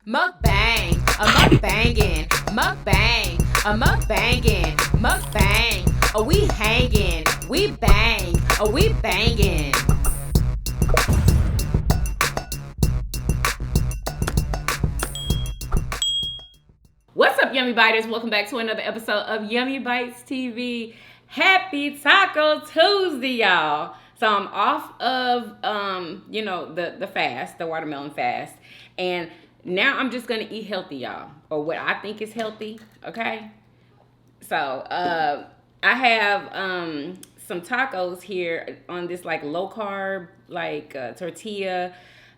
Mukbang, a mukbangin', mukbang, a mukbangin', mukbang. Oh, we hangin', we bang, oh, we bangin'. What's up, Yummy Biters? Welcome back to another episode of Yummybitestv. Happy Taco Tuesday, y'all. So I'm off of the fast, the watermelon fast, and now I'm just gonna eat healthy, y'all, or what I think is healthy. Okay. So I have some tacos here on this like low carb tortilla.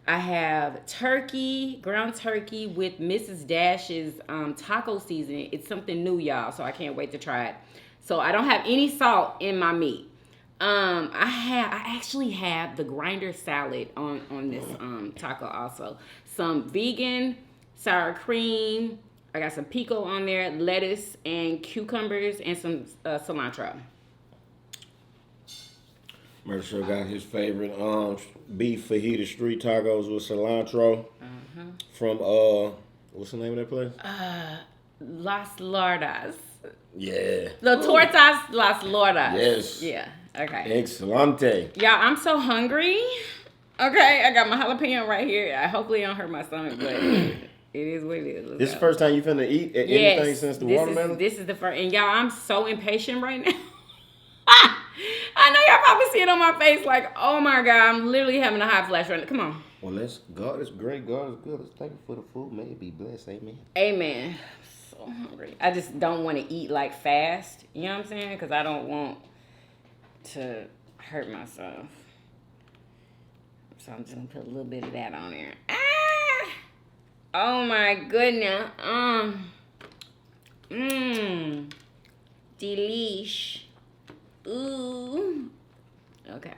I have turkey, ground turkey with Mrs. Dash's taco seasoning. It's something new, y'all, so I can't wait to try it. So I don't have any salt in my meat. I actually have the grinder salad on this taco also. Some vegan sour cream. I got some pico on there, lettuce and cucumbers, and some cilantro. Mercer got his favorite beef fajita street tacos with cilantro from what's the name of that place? Las Lordas. Yeah. The Tortas Las Lordas. Yes. Yeah. Okay. Excelente. Y'all, I'm so hungry. Okay, I got my jalapeno right here. Hopefully it don't hurt my stomach, but it is what it is. This is the first time you finna eat anything since the watermelon? This is the first. And y'all, I'm so impatient right now. I know y'all probably see it on my face like, oh my God, I'm literally having a hot flash right now. Come on. Well, God is great. God is good. Let's thank you for the food. May it be blessed. Amen. Amen. So hungry. I just don't want to eat like fast. You know what I'm saying? Because I don't want to hurt myself. So I'm just going to put a little bit of that on there. Ah! Oh my goodness. Delish. Ooh. Okay.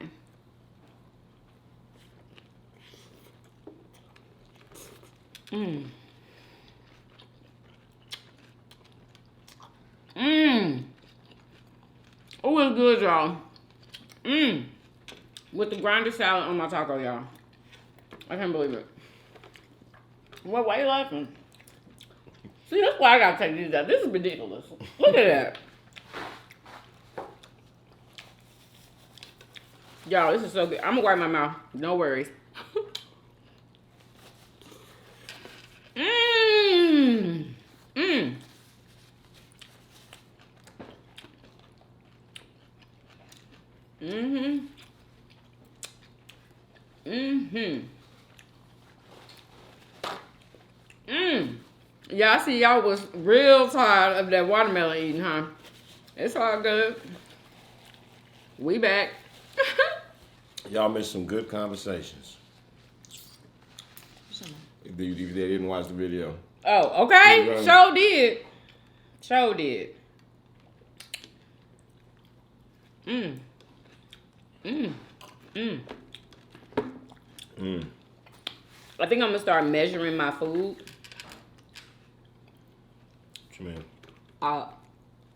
Oh, it's good, y'all. With the grinder salad on my taco, y'all. I can't believe it. Well, why are you laughing? See, that's why I gotta take these out. This is ridiculous. Look at that. Y'all, this is so good. I'm gonna wipe my mouth. No worries. Y'all see, y'all was real tired of that watermelon eating, huh? It's all good. We back. Y'all missed some good conversations. If they didn't watch the video. Oh, okay. Show did. Show did. I think I'm gonna start measuring my food. What you mean?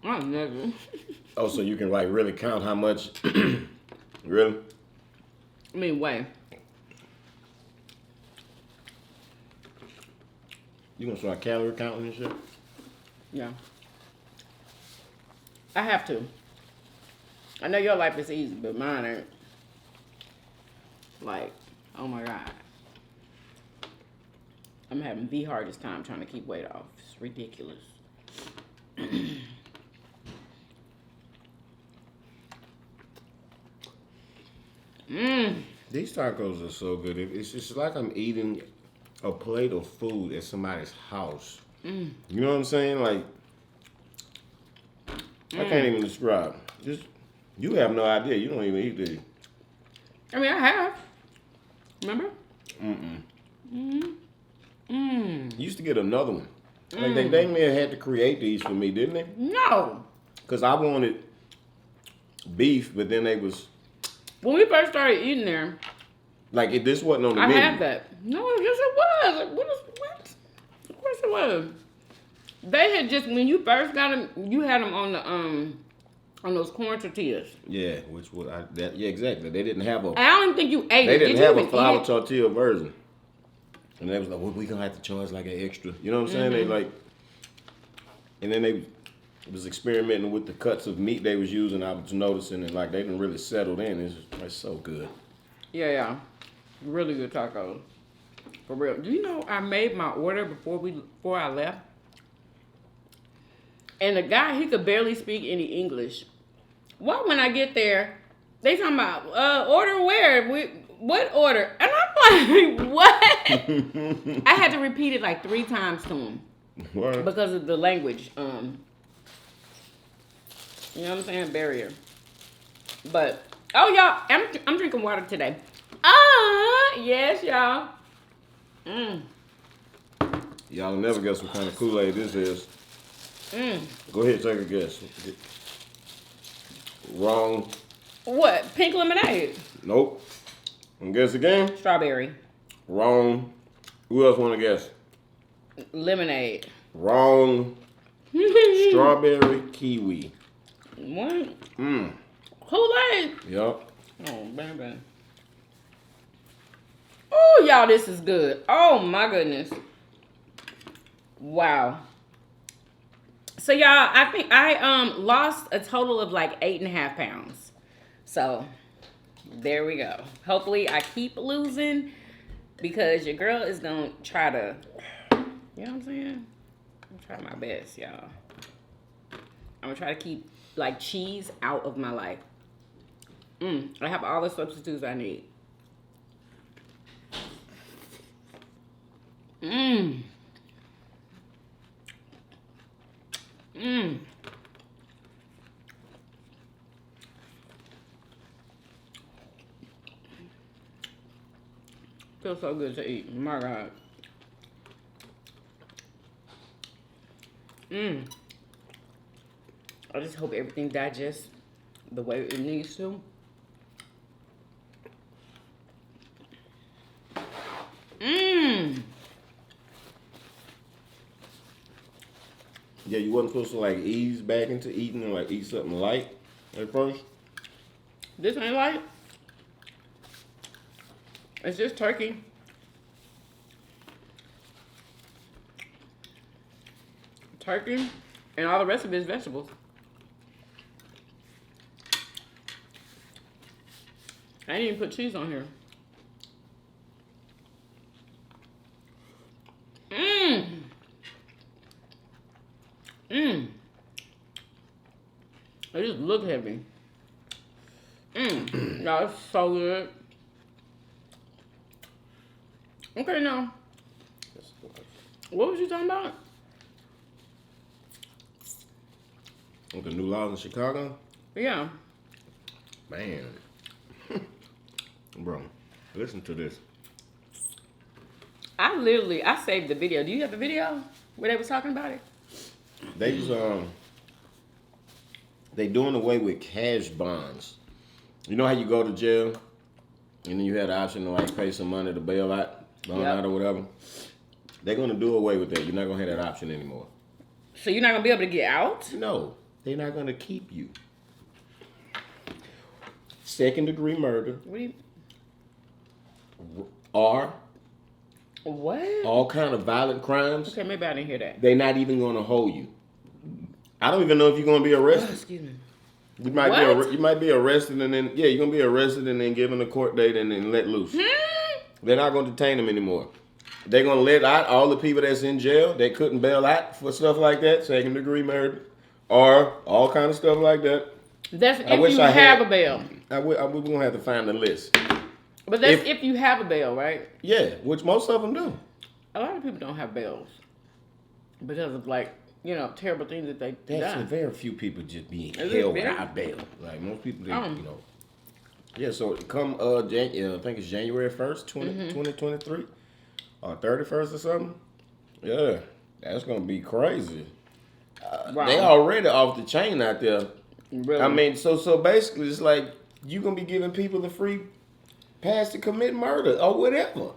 I'm never. Oh, so you can like really count how much? Really? I mean, wait. You gonna start calorie counting and shit? Yeah. I have to. I know your life is easy, but mine ain't. Like, oh my God. I'm having the hardest time trying to keep weight off. It's ridiculous. These tacos are so good. It's just like I'm eating a plate of food at somebody's house. You know what I'm saying? Like, I can't even describe. Just, you have no idea. You don't even eat these. I mean, I have. Remember? You used to get another one. Like, they dang near had to create these for me, didn't they? No. Because I wanted beef, but then they was... When we first started eating there, like, this wasn't on the I menu. had that. No, yes it was. Like, what? Of course it was. They had just, when you first got them, you had them on those corn tortillas. Yeah, which would yeah, exactly. They didn't have a. I don't think you ate it. They didn't have a flour tortilla version. And they was like, well, we gonna have to charge like an extra. You know what I'm saying? They like, and then they was experimenting with the cuts of meat they was using. I was noticing, and like they didn't really settle in. It's like so good. Yeah. Really good tacos. For real. Do you know I made my order before I left? And the guy, he could barely speak any English. Well, when I get there, they talking about order where? What order? And I'm like, what? I had to repeat it like 3 times to him. What? Because of the language. You know what I'm saying? Barrier. But, oh, y'all, I'm drinking water today. Yes, y'all. Y'all never guess what kind of Kool-Aid this is. Go ahead, take a guess. Wrong. What? Pink lemonade. Nope. And guess again? Strawberry. Wrong. Who else want to guess? Lemonade. Wrong. Strawberry kiwi. What? Kool-Aid. Yup. Oh, baby. Oh, y'all, this is good. Oh, my goodness. Wow. So, y'all, I think I lost a total of like 8.5 pounds. So, there we go. Hopefully, I keep losing because your girl is going to try to, you know what I'm saying? I'm trying my best, y'all. I'm going to try to keep like cheese out of my life. I have all the substitutes I need. Feels so good to eat. My God. I just hope everything digests the way it needs to. Yeah, you wasn't supposed to like ease back into eating and like eat something light at first. This ain't light. It's just turkey. Turkey, and all the rest of it is vegetables. I didn't even put cheese on here. It just look heavy. No, it's so good. Okay, now. What was you talking about? With the new laws in Chicago? Yeah. Man. Bro, listen to this. I saved the video. Do you have the video where they was talking about it? They was they doing away with cash bonds. You know how you go to jail and then you had the option to like pay some money to bail out, out or whatever? They're gonna do away with that. You're not gonna have that option anymore. So you're not gonna be able to get out? No, they're not gonna keep you. Second-degree murder. What do you? Or What? all kind of violent crimes. Okay, maybe I didn't hear that. They're not even gonna hold you. I don't even know if you're gonna be arrested. Excuse me. You might be arrested and then you're gonna be arrested and then given a court date and then let loose. They're not gonna detain them anymore. They're gonna let out all the people that's in jail. They couldn't bail out for stuff like that, second-degree murder, or all kind of stuff like that. That's if you have a bail. We're gonna have to find the list. But that's if you have a bail, right? Yeah, which most of them do. A lot of people don't have bails because of terrible things that they done. Very few people just being held without bail. Like most people, Yeah, so come I think it's January 1st, 2023, or 31st or something. Yeah, that's gonna be crazy. Wow. They already off the chain out there. Really? I mean, so basically, it's like you gonna be giving people the free pass to commit murder or whatever.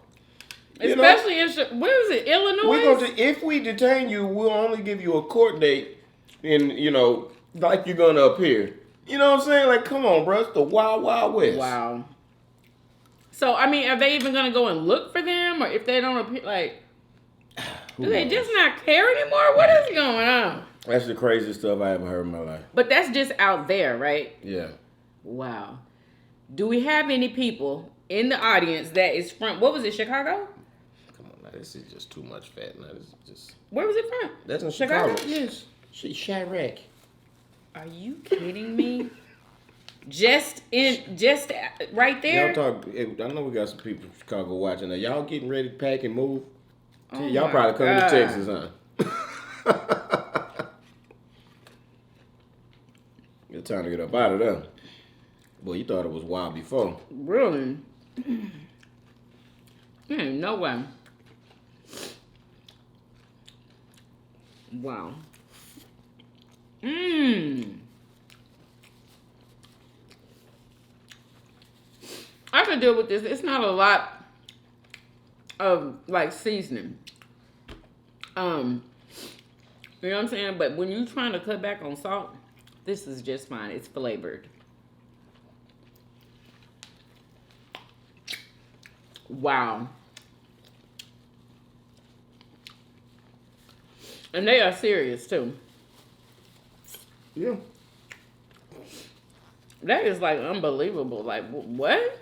Especially in where is it? Illinois. If we detain you, we'll only give you a court date, and like you're gonna appear. You know what I'm saying? Like, come on, bro, it's the Wild Wild West. Wow. So, I mean, are they even going to go and look for them? Or if they don't appear, like, do they just not care anymore? What is going on? That's the craziest stuff I ever heard in my life. But that's just out there, right? Yeah. Wow. Do we have any people in the audience that is from, what was it, Chicago? Come on, now, this is just too much fat. Now, this is just... Where was it from? That's in Chicago. Yes. Chirac. Are you kidding me? Just right there? Y'all talk, I know we got some people from Chicago watching. Are y'all getting ready to pack and move? Oh y'all probably coming to Texas, huh? It's time to get up out of there. Boy, you thought it was wild before. Really? Ain't no way. Wow. I can deal with this. It's not a lot of like seasoning. You know what I'm saying? But when you're trying to cut back on salt, this is just fine. It's flavored. Wow. And they are serious too. Yeah. That is like unbelievable. Like, what?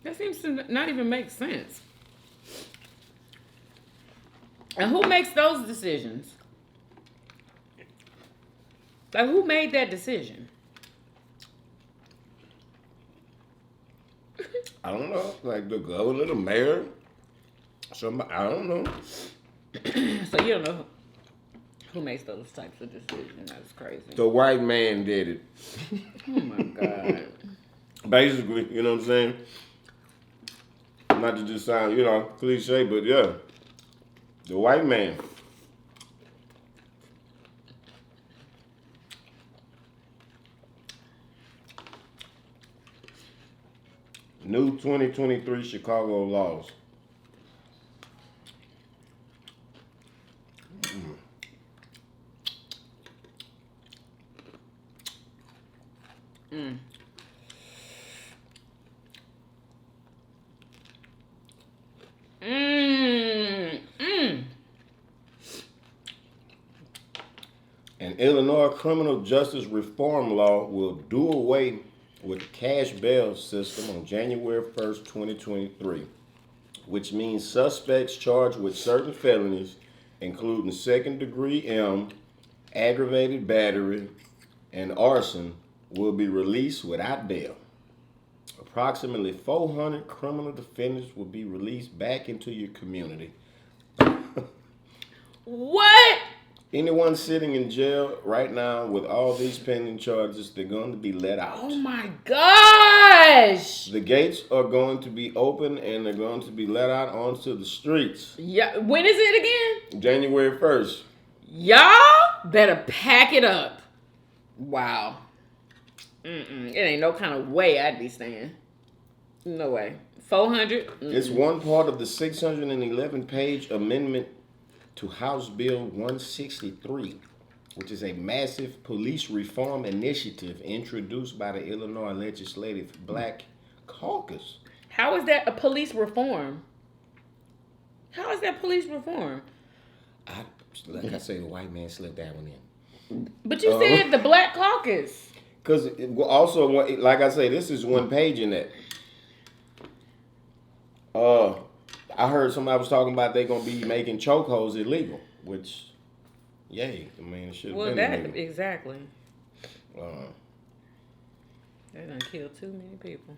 That seems to not even make sense. And who makes those decisions? Like, who made that decision? I don't know. Like the governor, the mayor, somebody, I don't know. So you don't know who makes those types of decisions. That's crazy. The white man did it. Oh my God. Basically, you know what I'm saying? Not to just sound, cliche, but yeah. The white man. New 2023 Chicago laws. An Illinois criminal justice reform law will do away with the cash bail system on January 1st, 2023, which means suspects charged with certain felonies, including second-degree aggravated battery, and arson, will be released without bail. Approximately 400 criminal defendants will be released back into your community. What? Anyone sitting in jail right now with all these pending charges, they're going to be let out. Oh my gosh! The gates are going to be open and they're going to be let out onto the streets. Yeah. When is it again? January 1st. Y'all better pack it up. Wow. It ain't no kind of way I'd be staying. No way. 400? It's one part of the 611-page amendment to House Bill 163, which is a massive police reform initiative introduced by the Illinois Legislative Black Caucus. How is that a police reform? How is that police reform? Like I say, the white man slipped that one in. But you said the Black Caucus. Because also, like I say, this is one page in that. I heard somebody was talking about they're going to be making chokeholds illegal, which, yay. I mean, it should have been illegal. Exactly. They done killed too many people.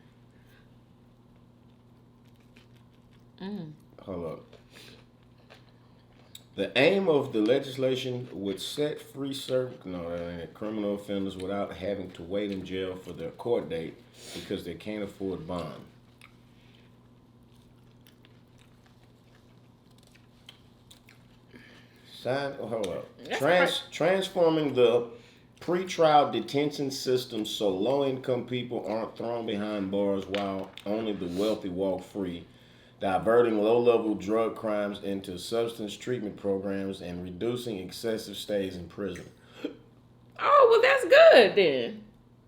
Hold up. The aim of the legislation would set free criminal offenders without having to wait in jail for their court date because they can't afford bond. Transforming the pretrial detention system so low-income people aren't thrown behind bars while only the wealthy walk free. Diverting low-level drug crimes into substance treatment programs and reducing excessive stays in prison. Oh, well, that's good then.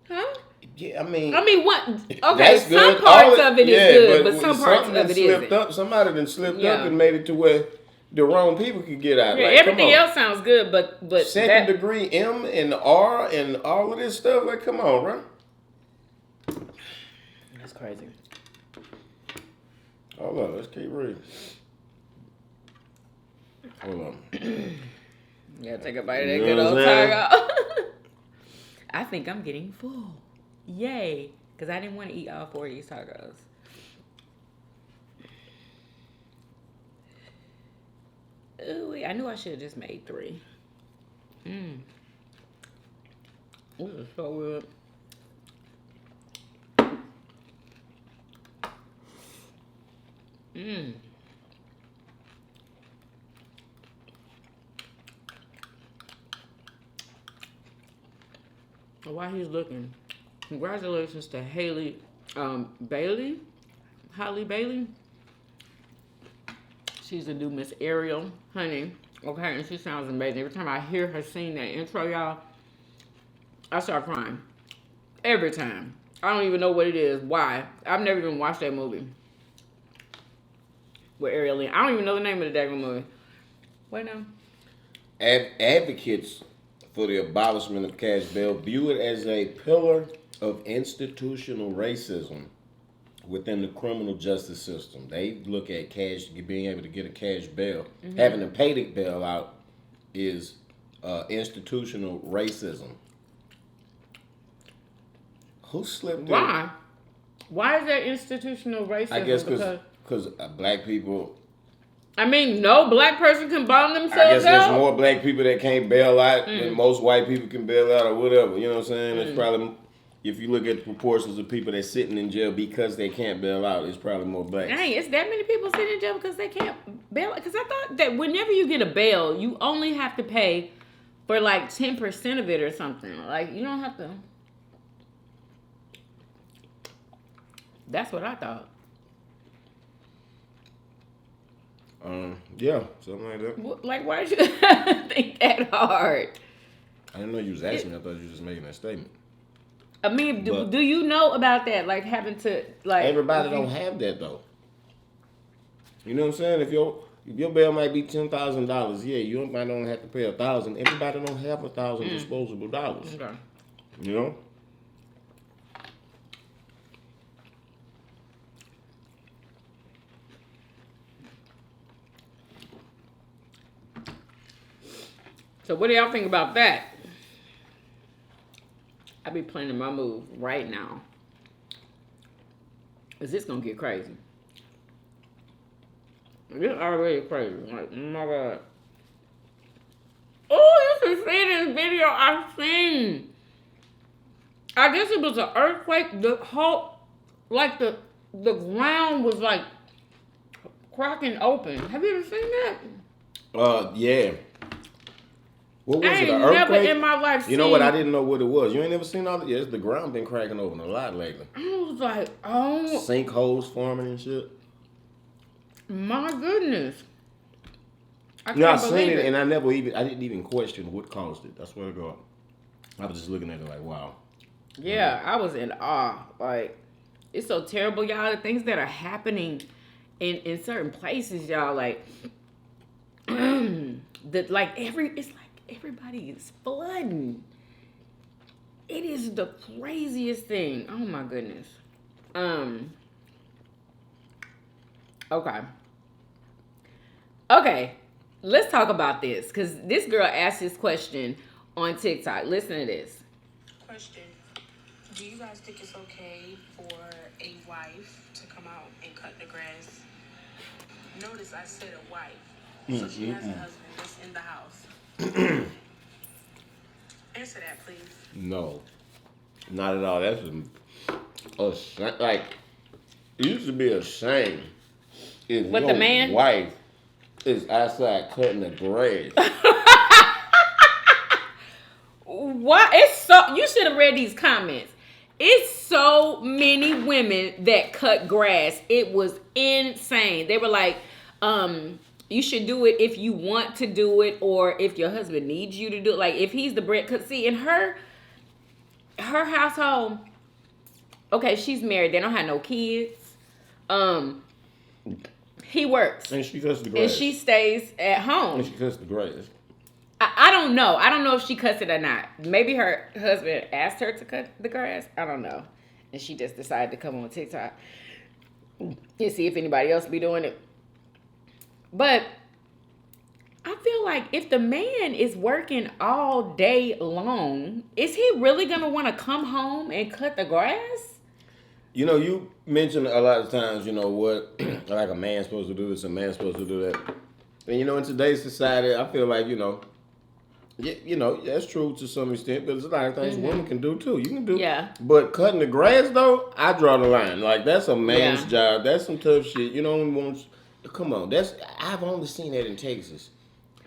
Huh? Yeah, I mean, what? Okay, that's some good. parts of it is good, but some parts of it isn't. Somebody done slipped up and made it to where the wrong people could get out. Yeah, like, everything else sounds good, but second degree M and R and all of this stuff. Like, come on, bro. That's crazy. Hold on, let's keep reading. Hold on. Yeah, take a bite of that good old saga. I think I'm getting full. Yay. Because I didn't want to eat all 4 of these tacos. Ooh, I knew I should have just made 3. This is so good. While he's looking, congratulations to Halle Bailey. She's the new Miss Ariel, honey. Okay, and she sounds amazing. Every time I hear her sing that intro, y'all, I start crying. Every time. I don't even know what it is. Why? I've never even watched that movie with Ariel Lee. I don't even know the name of the daggone movie. Wait now. Advocates for the abolishment of cash bail view it as a pillar of institutional racism within the criminal justice system. They look at being able to get a cash bail. Having to pay the bail out is institutional racism. Who slipped Why? in? Why is that institutional racism? I guess because black people... I mean, no black person can bail themselves out. I guess there's more black people that can't bail out than most white people can bail out or whatever. You know what I'm saying? It's probably, if you look at the proportions of people that's sitting in jail because they can't bail out, it's probably more blacks. Dang, it's that many people sitting in jail because they can't bail out? Because I thought that whenever you get a bail, you only have to pay for like 10% of it or something. Like, you don't have to. That's what I thought. Yeah, something like that. Like, why did you think that hard? I didn't know you was asking me. I thought you were just making that statement. I mean, do you know about that? Like, having to, like... Everybody don't have that, though. You know what I'm saying? If your bail might be $10,000, yeah, you might only have to pay $1,000. Everybody don't have $1,000 disposable dollars. Okay. You know? So what do y'all think about that? I be planning my move right now. Is this gonna get crazy? It's already crazy. Like, oh my God. Oh, you should see this video I've seen. I guess it was an earthquake. The whole, like the ground was like cracking open. Have you ever seen that? Yeah. What was I it? ain't An earthquake? never in my life seen. You know what? I didn't know what it was. You ain't never seen all that? Yes, the ground been cracking open a lot lately. I was like, oh. Sinkholes forming and shit. My goodness. I seen it and I didn't even question what caused it. I swear to God. I was just looking at it like, wow. Yeah, I was in awe. Like, it's so terrible, y'all. The things that are happening in certain places, y'all. Like, it's like everybody is flooding. It is the craziest thing. Oh my goodness. Okay. Let's talk about this, because this girl asked this question on TikTok. Listen to this. Question. Do you guys think it's okay for a wife to come out and cut the grass? Notice I said a wife. So she has a husband that's in the house. Answer that, please. No. Not at all. That's like, it used to be a shame if What, your the man? wife is outside cutting the grass. What? It's so, you should have read these comments. It's so many women that cut grass. It was insane. They were like, you should do it if you want to do it, or if your husband needs you to do it. Like, if he's the bread, cause see, in her household, okay, she's married. They don't have no kids. He works. And she cuts the grass. And she stays at home. And she cuts the grass. I don't know. I don't know if she cuts it or not. Maybe her husband asked her to cut the grass. I don't know. And she just decided to come on TikTok and see if anybody else be doing it. But I feel like if the man is working all day long, is he really going to want to come home and cut the grass? You know, you mentioned a lot of times, you know, what, like a man's supposed to do this, a man's supposed to do that. And, you know, in today's society, I feel like, you know, that's true to some extent, but there's a lot of things women can do, too. You can do. Yeah. But cutting the grass, though, I draw the line. Like, that's a man's job. That's some tough shit. You know, come on. I've only seen that in Texas.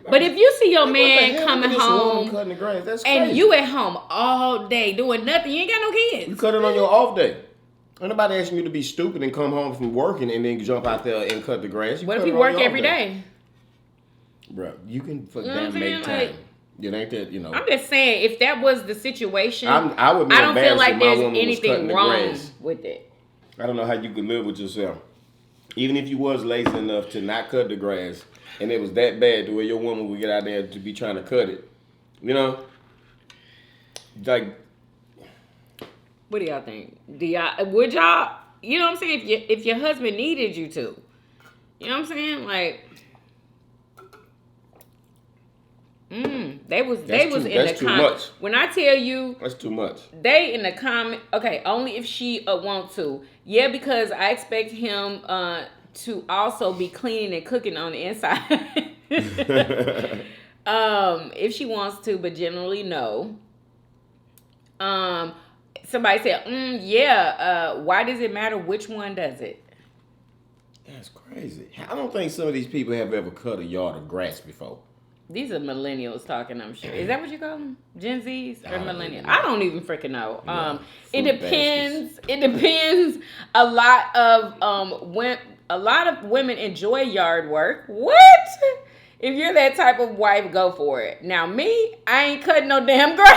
But if you see your man coming home cutting the grass, that's and crazy. you at home all day doing nothing, you ain't got no kids. You cut it on your off day. Ain't nobody asking you to be stupid and come home from working and then jump out there and cut the grass. What if you work every day? Bro, you can make time. It ain't that, you know. I'm just saying, if that was the situation, I would be I don't feel embarrassed like if my there's woman was anything cutting the wrong grass. with it. I don't know how you could live with yourself. Even if you was lazy enough to not cut the grass, and it was that bad to where your woman would get out there to be trying to cut it. You know? Like, what do y'all think? Would y'all, you know what I'm saying? If your husband needed you to, you know what I'm saying? Like, they was in the comment. When I tell you, that's too much. They in the comment. Okay, only if she want to. Yeah, because I expect him to also be cleaning and cooking on the inside. If she wants to, but generally no. Somebody said, why does it matter which one does it? That's crazy. I don't think some of these people have ever cut a yard of grass before. These are millennials talking, I'm sure. Is that what you call them? Gen Zs or millennials? I don't even freaking know. It depends. Baskets. It depends. A lot of women enjoy yard work. What? If you're that type of wife, go for it. Now me, I ain't cutting no damn grass.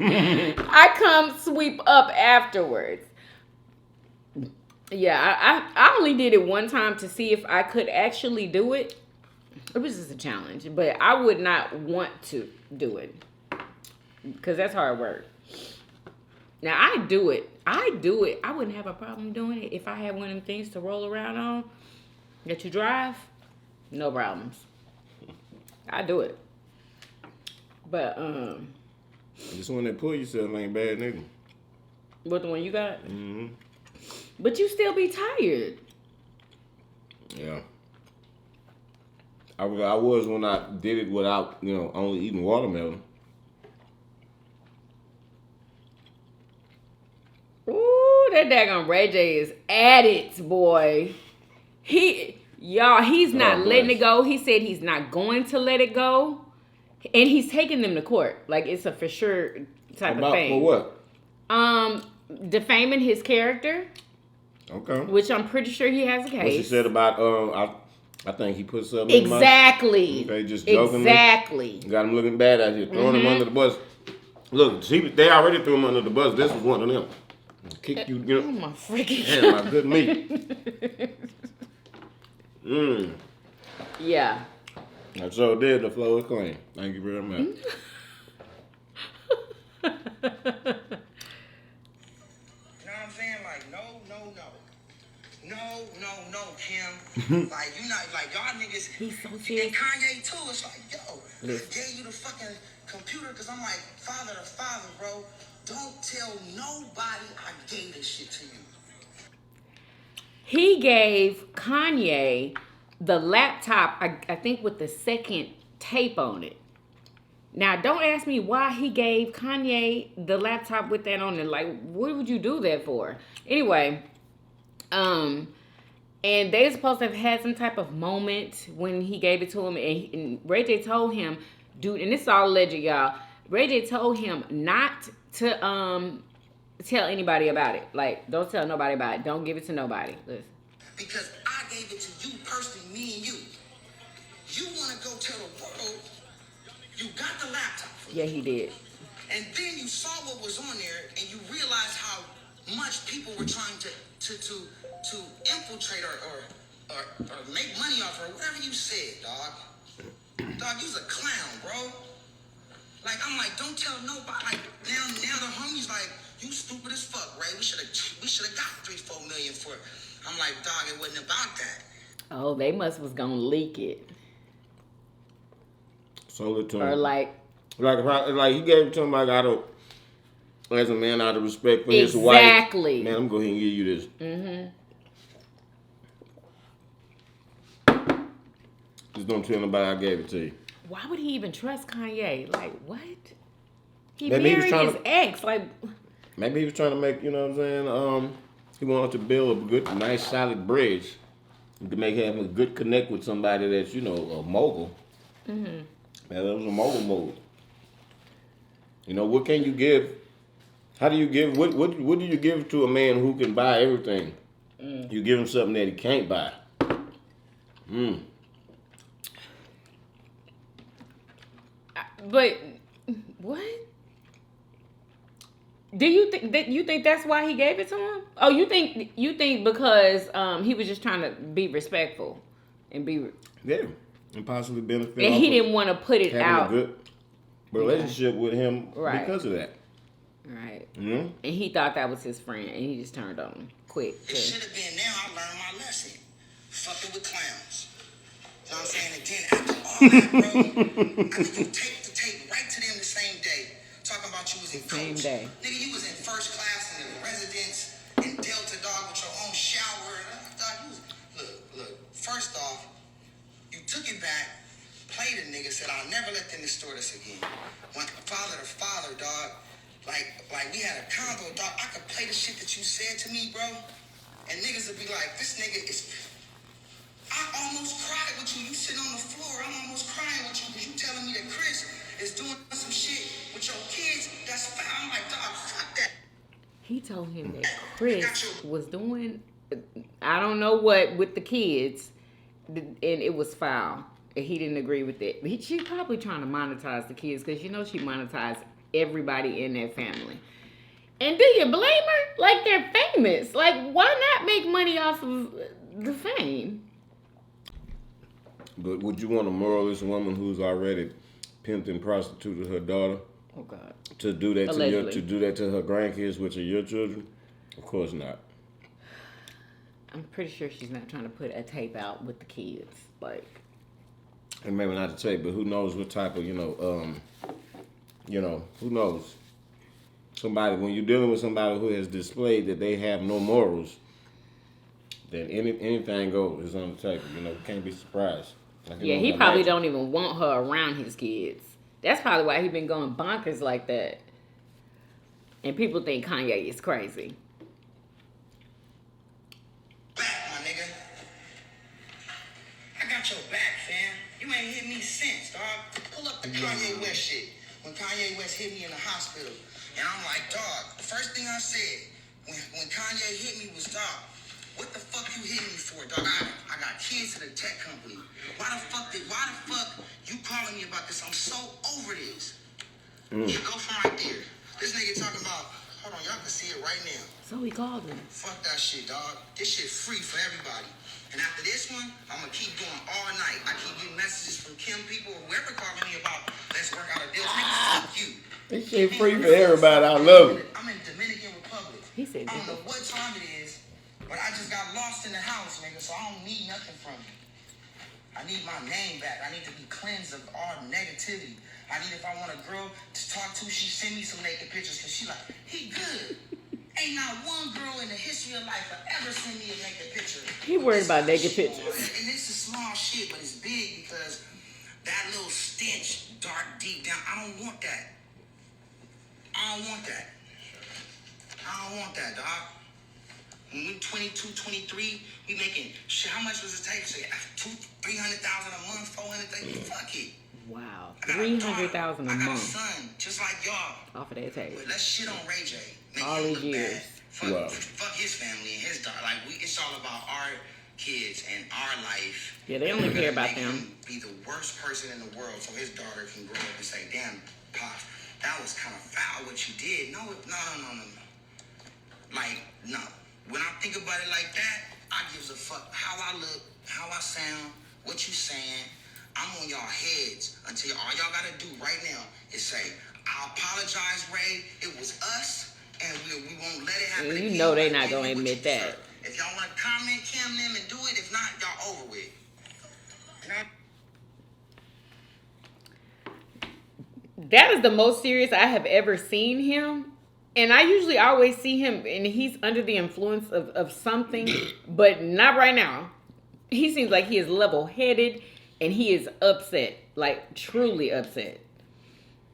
I come sweep up afterwards. Yeah, I only did it one time to see if I could actually do it. It was just a challenge, but I would not want to do it because that's hard work. Now, I do it. I wouldn't have a problem doing it if I had one of them things to roll around on that you drive. No problems. I do it. But, this one that pull yourself ain't bad, nigga. What, the one you got? Mm-hmm. But you still be tired. Yeah. I was when I did it without, only eating watermelon. Ooh, that daggone Ray J is at it, boy. He's not letting it go. He said he's not going to let it go. And he's taking them to court. Like, it's a for sure type of thing. For what? Defaming his character. Okay. Which I'm pretty sure he has a case. What she said about, I think he put something in my... Exactly. Okay, just joking. Exactly. Got him looking bad out here, throwing him under the bus. Look, they already threw him under the bus. This was one of them. Kick you, Oh, my freaking God. My good meat. Yeah. I so did. The flow is clean. Thank you very much. You know what I'm saying? Like, no, Kim. Like, you not, like, y'all niggas. He's so serious. And Kanye, too. It's like, yo, I gave you the fucking computer because I'm like, father to father, bro. Don't tell nobody I gave this shit to you. He gave Kanye the laptop, I think, with the second tape on it. Now, don't ask me why he gave Kanye the laptop with that on it. Like, what would you do that for? Anyway, and they're supposed to have had some type of moment when he gave it to him. And Ray J told him, dude, and this is all alleged, y'all. Ray J told him not to tell anybody about it. Like, don't tell nobody about it. Don't give it to nobody. Listen. Because I gave it to you personally, me and you. You want to go tell the world you got the laptop. Yeah, he did. And then you saw what was on there and you realized how much people were trying to infiltrate or make money off her, whatever you said, dog. Dog, you's a clown, bro. Like, I'm like, don't tell nobody. Like, now the homie's like, you stupid as fuck, Ray. We should have got 3-4 million for it. I'm like, dog, it wasn't about that. Oh, they was gonna leak it. Sold it to him. Or like he gave it to him like as a man out of respect for his wife. Exactly. Man, I'm gonna go ahead and give you this. Just don't tell nobody I gave it to you. Why would he even trust Kanye? Like, what? He Maybe married his ex. Like, maybe he was trying to make, you know what I'm saying? He wanted to build a good, nice, solid bridge to make him a good connect with somebody that's, you know, a mogul. Man, that was a mogul move. You know, what can you give? How do you give? What do you give to a man who can buy everything? You give him something that he can't buy. but what? Do you think that's why he gave it to him? Oh, you think because he was just trying to be respectful and be and possibly benefit. And he didn't want to put it having out. a good relationship with him Right. because of that. Right. Mm-hmm. And he thought that was his friend, and he just turned on him quick. It should have been now I learned my lesson. Fucking with clowns. You know what I'm saying? And then after all that, bro, I mean, you take the tape right to them the same day. Talking about you was in Same coach. day. Nigga, you was in first class in the residence in Delta, dog, with your own shower. Dog, you was, look, first off, you took it back, played a nigga, said, I'll never let them distort us again. Went father to father, dog. Like we had a combo, dog. I could play the shit that you said to me, bro. And niggas would be like, this nigga is... I almost cried with you. You sitting on the floor. I'm almost crying with you because you telling me that Chris is doing some shit with your kids. That's foul. I'm like, dog, fuck that. He told him that Chris was doing, I don't know what, with the kids, and it was foul. And he didn't agree with it. She's probably trying to monetize the kids because you know she monetized everybody in that family. And do you blame her? Like, they're famous. Like, why not make money off of the fame? But would you want a moralist woman who's already pimped and prostituted her daughter? Oh God. To do that Allegedly. to do that to her grandkids, which are your children? Of course not. I'm pretty sure she's not trying to put a tape out with the kids. Like, And maybe not to tape, but who knows what type of, who knows? Somebody, when you're dealing with somebody who has displayed that they have no morals, then anything goes is on the table. You know, can't be surprised. Like, yeah, he probably don't even want her around his kids. That's probably why he been going bonkers like that. And people think Kanye is crazy. Back, my nigga. I got your back, fam. You ain't hit me since, dog. Pull up the Kanye West shit. When Kanye West hit me in the hospital. And I'm like, dog, the first thing I said when Kanye hit me was, dog, what the fuck you hitting me for, dog? I got kids at a tech company. Why the fuck you calling me about this? I'm so over this. Yeah, go from right there. This nigga talking about, hold on, y'all can see it right now. So he called him. Fuck that shit, dog. This shit free for everybody. And after this one, I'm gonna keep going all night. I keep getting messages from Kim people or whoever calling me about let's work out a deal. Nigga, fuck you. This shit free for everybody. I love it. I'm in Dominican Republic. He said, I don't know what time it is, but I just got lost in the house, nigga, so I don't need nothing from you. I need my name back. I need to be cleansed of all negativity. I need, if I want a girl to talk to, she send me some naked pictures because she like, he good. Ain't not one girl in the history of life will ever send me a naked picture. He worried about naked Shit, pictures. and this is small shit, but it's big because that little stench, dark, deep down, I don't want that. I don't want that. I don't want that, dog. When we 22, 23, we making shit. How much was the tape? Say $300,000 a month, $400,000. Fuck it. Wow, I got a daughter. $300,000 a I got a month son, just like y'all. off of that tape. But let's shit on Ray J. Make All him these look years. bad. Fuck, Wow. fuck his family and his daughter. Like it's all about our kids and our life. Yeah, they only care about Make them. him be the worst person in the world, so his daughter can grow up and say, "Damn, Pops, that was kind of foul what you did." No. Like, no. When I think about it like that, I gives a fuck how I look, how I sound, what you saying. I'm on y'all heads until all y'all gotta do right now is say, I apologize, Ray. It was us, and we won't let it happen again. You know they not gonna admit that. If y'all want to comment, Kim them, and do it. If not, y'all over with. That is the most serious I have ever seen him. And I usually always see him and he's under the influence of something, but not right now. He seems like he is level-headed and he is upset, like truly upset.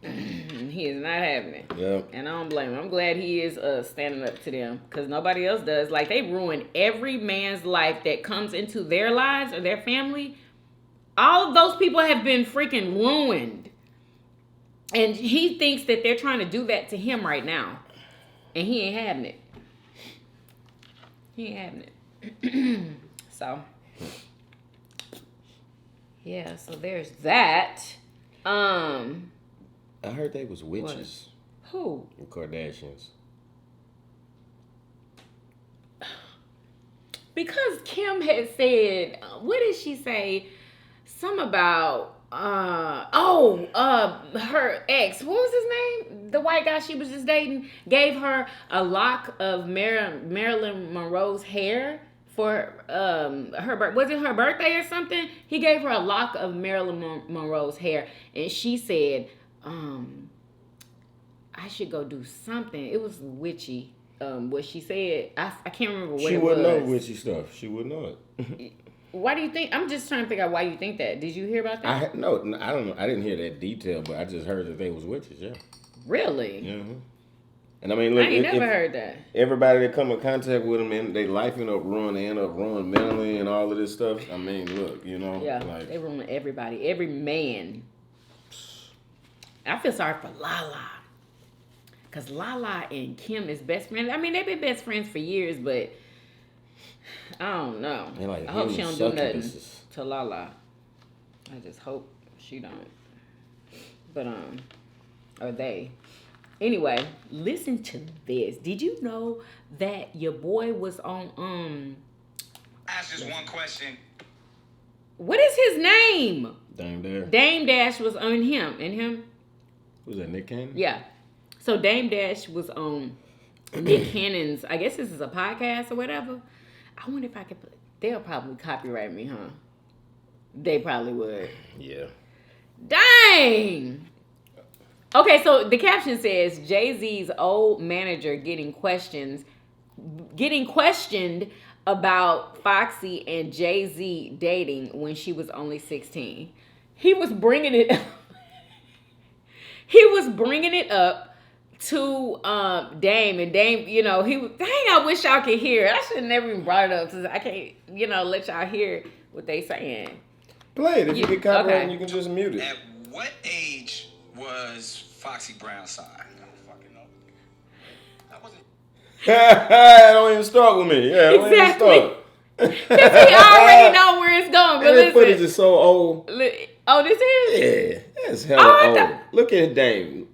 He is not having it. Yep. And I don't blame him. I'm glad he is standing up to them because nobody else does. Like, they ruin every man's life that comes into their lives or their family. All of those people have been freaking ruined. And he thinks that they're trying to do that to him right now. And he ain't having it. He ain't having it. So, yeah, so there's that. I heard they was witches. What? Who? The Kardashians. Because Kim had said, what did she say? Something about her ex, what was his name? The white guy she was just dating gave her a lock of Marilyn Monroe's hair for was it her birthday or something? He gave her a lock of Marilyn Monroe's hair, and she said, I should go do something. It was witchy. What she said, I can't remember what it was. She wouldn't know witchy stuff. She wouldn't know it. Why do you think? I'm just trying to figure out why you think that. Did you hear about that? No, I don't know. I didn't hear that detail, but I just heard that they was witches. Yeah. Really? Yeah. And I mean, look, I ain't never heard that. Everybody that come in contact with them and they life end up ruined mentally and all of this stuff. I mean, look, you know. Yeah, like, they ruin everybody, every man. I feel sorry for Lala. Because Lala and Kim is best friends. I mean, they've been best friends for years, but I don't know. Like, I hope she don't do nothing to Lala. I just hope she don't. But, or they. Anyway, listen to this. Did you know that your boy was on, Ask just one question. what is his name? Dame Dash. Dame Dash was on him. And him? Was that Nick Cannon? Yeah. So Dame Dash was on Nick Cannon's, I guess this is a podcast or whatever. I wonder if I could they'll probably copyright me, huh? They probably would. Yeah. Dang! Okay, so the caption says, Jay-Z's old manager getting questioned about Foxy and Jay-Z dating when she was only 16. He was bringing it up to Dame, and Dame, you know, he was, dang, I wish y'all could hear it. I should have never even brought it up because I can't, you know, let y'all hear what they saying. Play it. If you get copyrighted, you can just mute it. At what age was Foxy Brown signed? I don't fucking know. That wasn't. Don't even start with me. Yeah, don't even start. Because he already know where it's going. But this footage is so old. Oh, this is? Yeah, that's hella old. Look at Dame.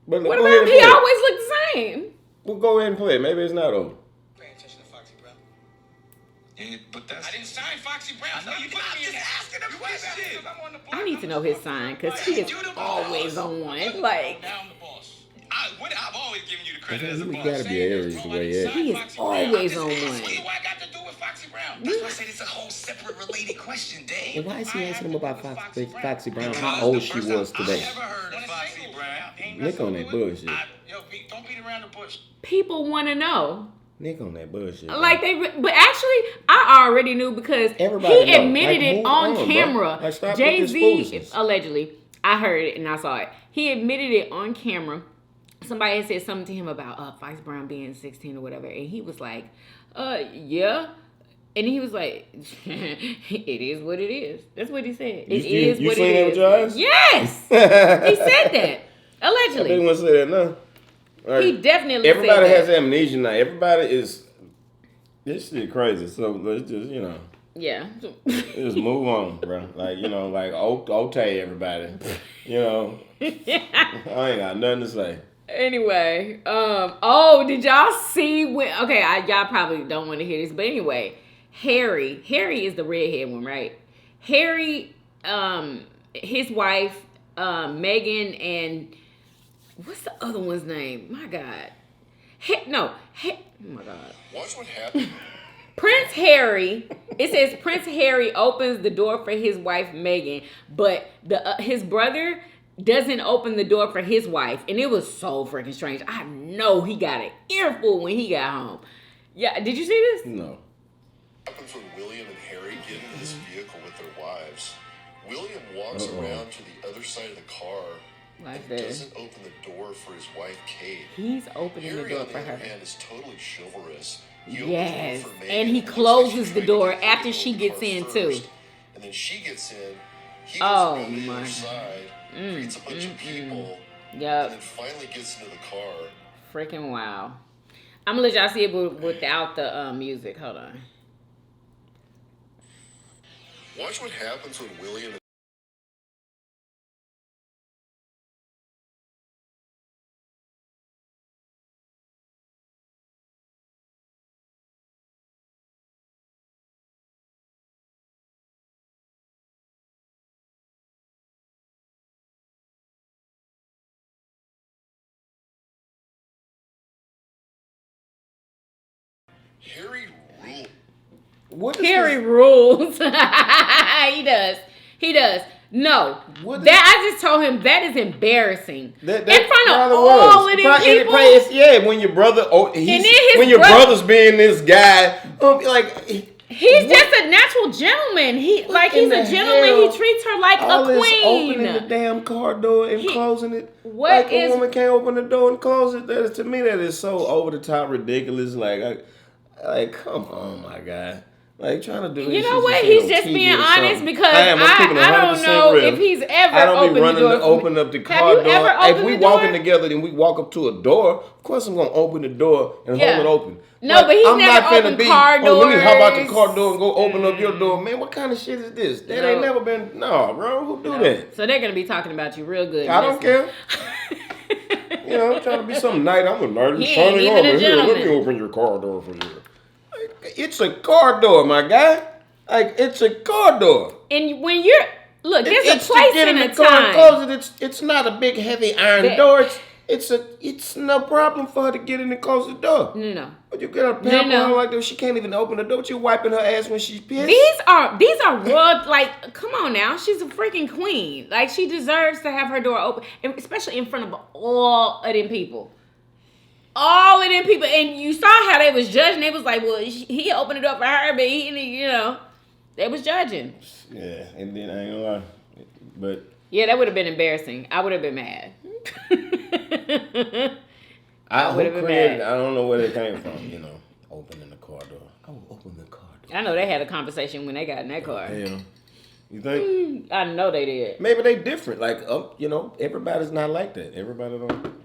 But what about him? He always looked the same. Well, go ahead and play it. Maybe it's not old. Pay attention to Foxy Brown. Yeah, but that's. I didn't sign Foxy Brown. No, you put me in asking a question. I need to know his sign because he is always on one. Like, I've always given you the credit as a boss. He gotta be Aries the way he is. He is always on one. What do I got to do with Foxy Brown? That's why I said it's a whole separate related question, Dave. And why is he asking him about Foxy Brown? How old she was today? I never heard of Foxy Brown. Nick on that bullshit. Yo, don't beat around the bush. people want to know. Nick on that bullshit. Like but actually, I already knew because he admitted it on camera. Like, Jay-Z, allegedly, I heard it and I saw it. He admitted it on camera. Somebody had said something to him about Fox Brown being 16 or whatever, and he was like, yeah. And he was like, it is what it is. That's what he said. It is what it is. You seen that with your eyes? Yes. He said that. Allegedly. I didn't want to say that now. Like, he definitely everybody said has amnesia now. Everybody is, this shit crazy. So let's just, yeah. just move on, bro. Like, like, okay, everybody. I ain't got nothing to say. Anyway, oh, did y'all see when? Okay, y'all probably don't want to hear this, but anyway, Harry is the redhead one, right? Harry, his wife, Megan, and what's the other one's name? My God, oh my God. Watch what happens. Prince Harry. It says Prince Harry opens the door for his wife Megan, but his brother doesn't open the door for his wife, and it was so freaking strange. I know he got an earful when he got home. Yeah, did you see this? No. What happens when William and Harry get into this vehicle with their wives? William walks around to the other side of the car Like and that. doesn't open the door for his wife Kate. He's opening Harry, the door on the for other her. hand, is totally chivalrous. He opens Yes, the door for Megan, and he looks like closes he's the trying to door get after her she in the gets car in, first, too. And then she gets in. He Oh, goes around the my other God. side, greets a bunch of people, and Yup. then finally gets into the car. Freaking wow. I'm gonna let y'all see it without the music. Hold on. Watch what happens when William and Harry rule. What is Harry this? rules. He does. No. What I just told him that is embarrassing. That in front of probably all was. of It these probably- people. yeah, when your brother, then his when your brother- brother's being this guy, like He's what- just a natural gentleman. He's What a in the gentleman. hell? He treats her like all a this queen. opening the damn car door and He- closing it. What like is- a woman can't open the door and close it. That is, to me, that is so over the top ridiculous. Like, come on, my guy. Like, trying to do this. You know shit what? you He's see on just TV being or honest something. because I'm keeping I don't 100% know real. if he's ever I don't opened be the running door. to open up the Have car you door. ever If opened we the door? walking together and we walk up to a door, of course I'm gonna open the door and Yeah. hold it open. No, but he's I'm never not finna opened be, car oh, let me hop out the doors. car door and go open up your door. Man, what kind of shit is this? That No. ain't never been. No, bro, who do that? So they're gonna be talking about you real good. I don't Listen. care. You know, I'm trying to be some night. I'm a night. He Shining ain't even on a me. Here, let me gentleman. open your car door for you. Like, it's a car door, my guy. Like, it's a car door. And when you're there's It's a place to get and in a the car and time. close it. It's not a big heavy iron That- door. It's no problem for her to get in and close the door. No. But you get a pamper No. her like that, she can't even open the door. But you wiping her ass when she's pissed. These are royal. Like, come on now, she's a freaking queen. Like, she deserves to have her door open, and especially in front of all of them people. All of them people, and you saw how they was judging. They was like, well, he opened it up for her, but they was judging. Yeah, and then I ain't gonna lie, but Yeah, that would have been embarrassing. I would have been mad. I would've been created. mad. I don't know where it came from. You know, opening the car door. Oh, open the car door. I know they had a conversation when they got in that car. Hell, you think? I know they did. Maybe they different. Like, everybody's not like that. Everybody don't.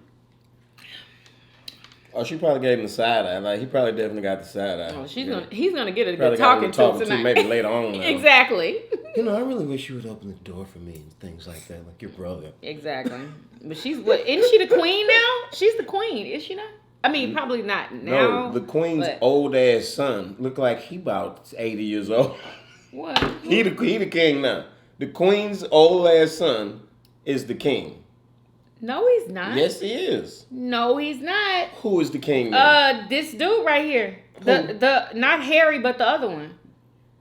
Oh, she probably gave him the side eye. Like, he probably definitely got the side eye. Oh, he's gonna get a Probably good got him talking to tonight. maybe later on. Now. Exactly. You know, I really wish you would open the door for me and things like that, like your brother. Exactly. But isn't she the queen now? She's the queen, is she not? I mean, probably not now. No, the queen's but- old ass son look like he about 80 years old. What? He the king now. The queen's old ass son is the king. No, he's not. Yes, he is. No, he's not. Who is the king now? This dude right here. The not Harry, but the other one.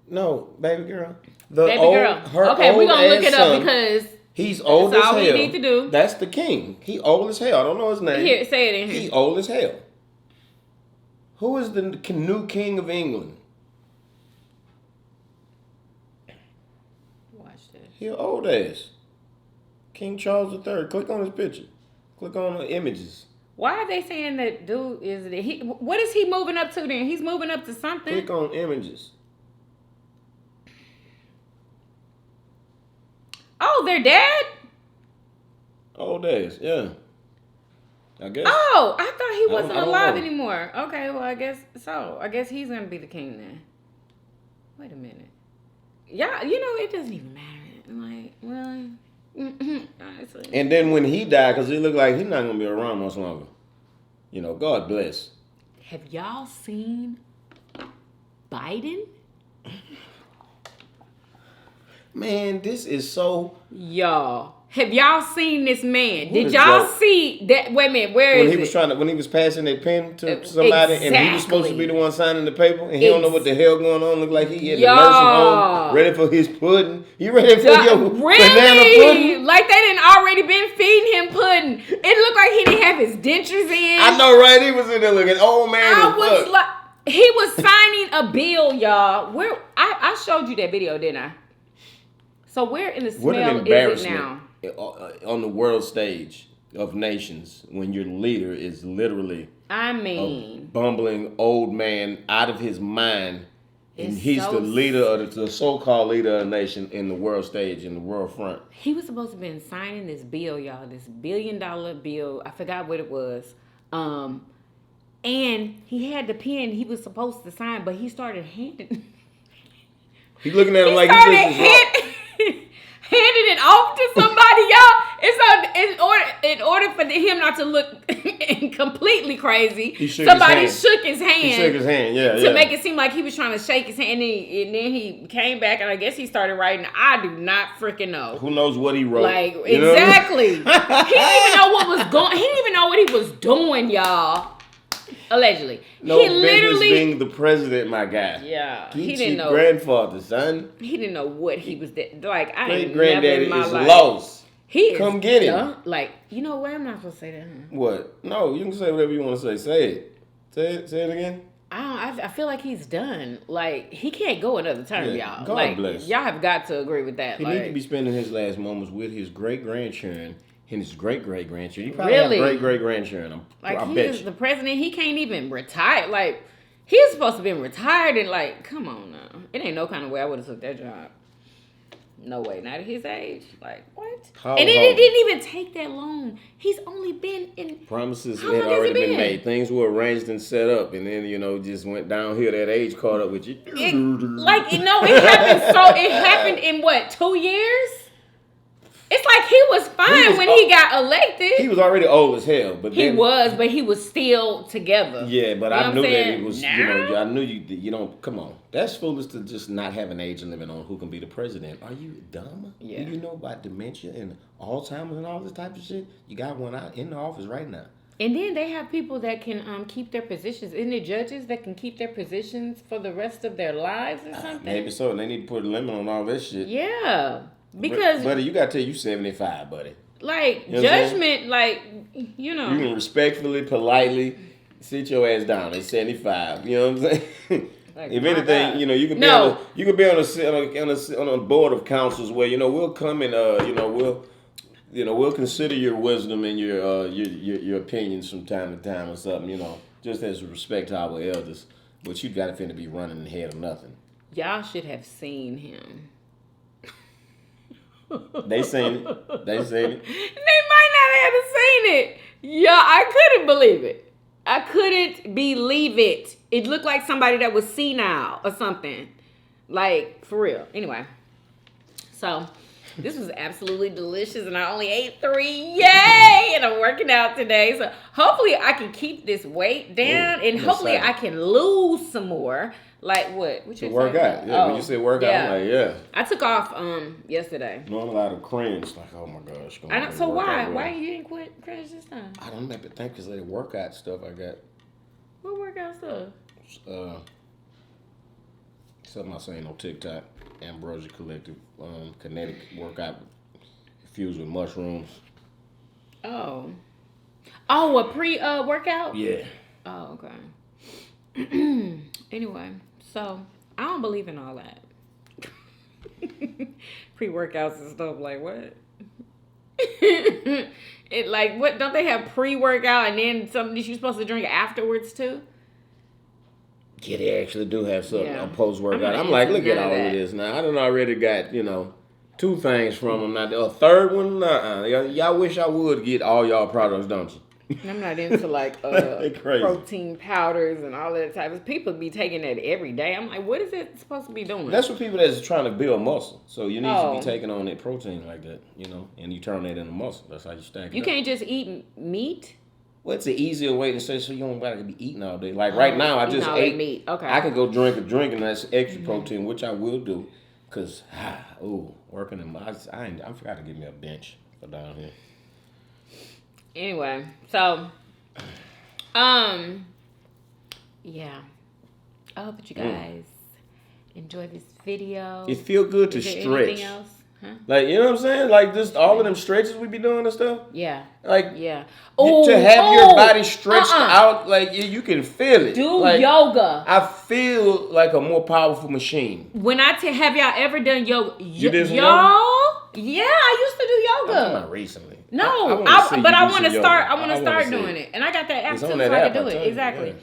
No, baby girl. Baby girl. Okay, we're gonna look it up because he's old that's as all we hell. need to do. That's the king. He old as hell. I don't know his name. here, say it in here. He old as hell. Who is the new king of England? Watch this. He old ass. King Charles III. Click on his picture. Click on the images. Why are they saying that dude is what is he moving up to then? He's moving up to something. Click on images. Oh, their dad? Old ass, yeah. I guess. Oh, I thought he I wasn't don't alive know. anymore. Okay, well, I guess so. I guess he's gonna be the king then. Wait a minute. Yeah, it doesn't even matter. I'm like, really? honestly. And then when he died, because he looked like he's not gonna be around much longer. You know, God bless. Have y'all seen Biden? Man, this is so. Y'all. Have y'all seen this man? What Did a y'all joke. see that? Wait a minute, where When is he was it? when he was passing that pen to somebody, and he was supposed to be the one signing the paper, and he don't know what the hell going on. Look like he in the nursing home, ready for his pudding. You ready for your banana pudding? Like they didn't already been feeding him pudding. It looked like he didn't have his dentures in. I know, right? He was in there looking old man. I was like, he was signing a bill, y'all. Where I showed you that video, didn't I? So where in the smell is it now? On the world stage of nations, when your leader is literally a bumbling old man out of his mind, and he's the leader of the so-called leader of the nation in the world stage, in the world front. He was supposed to have been signing this bill, y'all, this $1 billion bill. I forgot what it was. And he had the pen he was supposed to sign, but he started handing. He's looking at him like he's handing it off to somebody, y'all. In order for him not to look completely crazy, somebody shook his hand. He shook his hand, to make it seem like he was trying to shake his hand, and then he came back, and I guess he started writing. I do not freaking know. Who knows what he wrote? Like, exactly. He didn't even know what was going. He didn't even know what he was doing, y'all. Allegedly. No he business being the president, my guy. Yeah. He didn't know. Grandfather, son. He didn't know what he was like. I ain't granddaddy never in my life. Lost. He come get him. Like, you know what? I'm not supposed to say that. Huh? What? No, you can say whatever you want to say. Say it. Say it again. I feel like he's done. Like, he can't go another term, y'all. God bless. Y'all have got to agree with that. He needs to be spending his last moments with his great-grandchildren. And his great-great-grandchildren. You probably have great-great-grandchildren. Like, I he bet is you. the president. He can't even retire. Like, he's supposed to be retired. And, like, come on now. It ain't no kind of way I would have took that job. No way. Not at his age. Like, what? And it didn't even take that long. He's only been in... Promises had already been made. Things were arranged and set up. And then, just went downhill. That age caught up with you. It happened in what, 2 years? It's like he was fine when he got elected. He was already old as hell, but he was still together. Yeah, but I knew that it was. I knew you don't. Come on, that's foolish to just not have an age limit on who can be the president. Are you dumb? Yeah. Do you know about dementia and Alzheimer's and all this type of shit? You got one out in the office right now. And then they have people that can keep their positions. Isn't it judges that can keep their positions for the rest of their lives or something? Maybe so. And they need to put a limit on all this shit. Yeah. Because, buddy, you gotta tell you 75, buddy. Like, judgment, like, You can respectfully, politely sit your ass down at 75. You know what I'm saying? Like, if anything, you can be on a board of councils where we'll come and we'll consider your wisdom and your opinions from time to time or something. Just as respect to our elders. But you got to be running ahead of nothing. Y'all should have seen him. They seen it. They might not have seen it. Yeah, I couldn't believe it. I couldn't believe it. It looked like somebody that was senile or something. Like, for real. Anyway. So, this was absolutely delicious, and I only ate 3. Yay! And I'm working out today. So, hopefully I can keep this weight down, and hopefully I can lose some more. Like what? What you work out. Yeah, when you say workout, I'm like, yeah. I took off yesterday. Doing a lot of cringe. Like, oh my gosh. I know. So why? Why you didn't quit cringe this time? I don't know. But think because of the workout stuff I got. What workout stuff? Something I seen on TikTok. Ambrosia Collective, kinetic workout infused with mushrooms. Oh, a pre-workout? Yeah. Oh, okay. Anyway, so I don't believe in all that. Pre-workouts and stuff, like what? It like what? Don't they have pre-workout and then something that you're supposed to drink afterwards too? Yeah, they actually do have something on post-workout. I'm like, look at all of this now. I done already got 2 things from them. Now a third one, y'all wish I would get all y'all products, don't you? I'm not into like protein powders and all that type of. People be taking that every day. I'm like, what is it supposed to be doing? That's for people that's trying to build muscle. So you need to be taking on that protein like that, and you turn that into muscle. That's how you stack it. You can't just eat meat. Well, it's an easier way to say so you don't got to be eating all day. Like right now, I just ate meat. Okay. I could go drink a drink and that's extra protein, which I will do, cause working in I forgot to get me a bench for down here. Anyway, so yeah, I hope that you guys enjoy this video. It feel good to stretch. Anything else? Huh? Like, you know what I'm saying? Like, just all of them stretches we be doing and stuff. Yeah. Like, yeah. To have your body stretched out, like, you can feel it. Do like, yoga. I feel like a more powerful machine. When have y'all ever done yoga? You did some yoga? Yeah, I used to do yoga. Not recently. No, I want to start. I want to start doing it, and I got that app too, so I can do it. Exactly.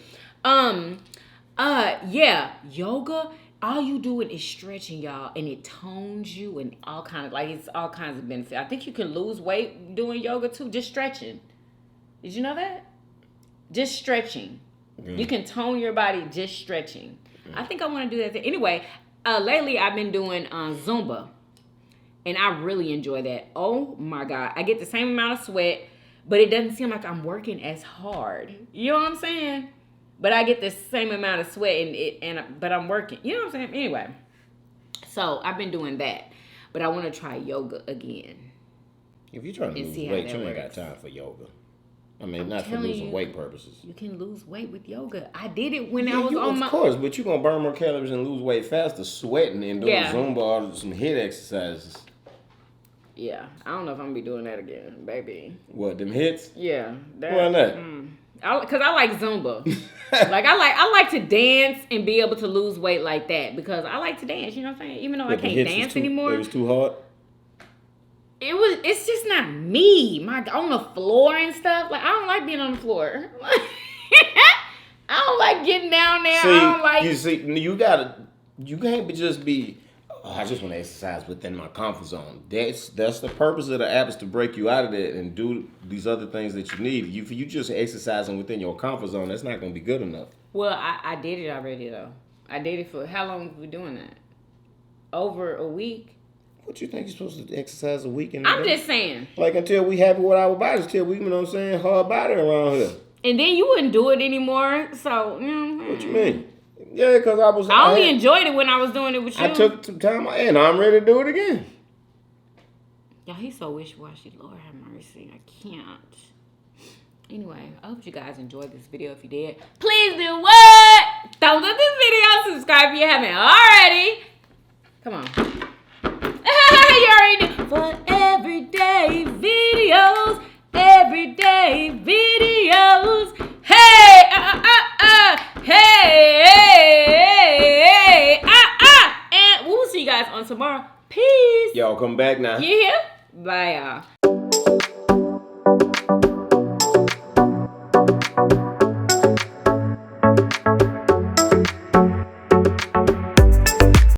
Yeah, yoga. All you doing is stretching, y'all, and it tones you and all kinds of benefits. I think you can lose weight doing yoga too, just stretching. Did you know that? Just stretching. You can tone your body just stretching. I think I want to do that. Anyway, lately I've been doing Zumba, and I really enjoy that. Oh my God, I get the same amount of sweat, but it doesn't seem like I'm working as hard. You know what I'm saying? But I get the same amount of sweat, but I'm working. You know what I'm saying? Anyway, so I've been doing that, but I want to try yoga again. If you're trying to lose weight, you ain't got time for yoga. I mean, not for losing weight purposes. You can lose weight with yoga. I did it when I was on my... Of course, but you're going to burn more calories and lose weight faster sweating and doing Zumba or some HIIT exercises. Yeah, I don't know if I'm going to be doing that again, baby. What, them hits? Yeah. Why not? Because I like Zumba. Like I like to dance and be able to lose weight like that because I like to dance. You know what I'm saying? Even though I can't dance anymore. It was too hard. It's just not me. On the floor and stuff. Like I don't like being on the floor. I don't like getting down there. You can't just be. Oh, I just want to exercise within my comfort zone. That's the purpose of the app is to break you out of that and do these other things that you need. If you just exercising within your comfort zone, that's not going to be good enough. Well, I did it already though. I did it for how long have we doing that? Over a week. What you think you're supposed to exercise a week? I'm just saying. Like until we happy with our bodies, till we, you know what I'm saying, hard body around here. And then you wouldn't do it anymore. So what you mean? Yeah, because I only enjoyed it when I was doing it with you. I took some time and I'm ready to do it again. Y'all, he's so wishy-washy. Lord have mercy. I can't. Anyway, I hope you guys enjoyed this video. If you did, please do what? Thumbs up this video. Subscribe if you haven't already. Come on. You already did. For every day.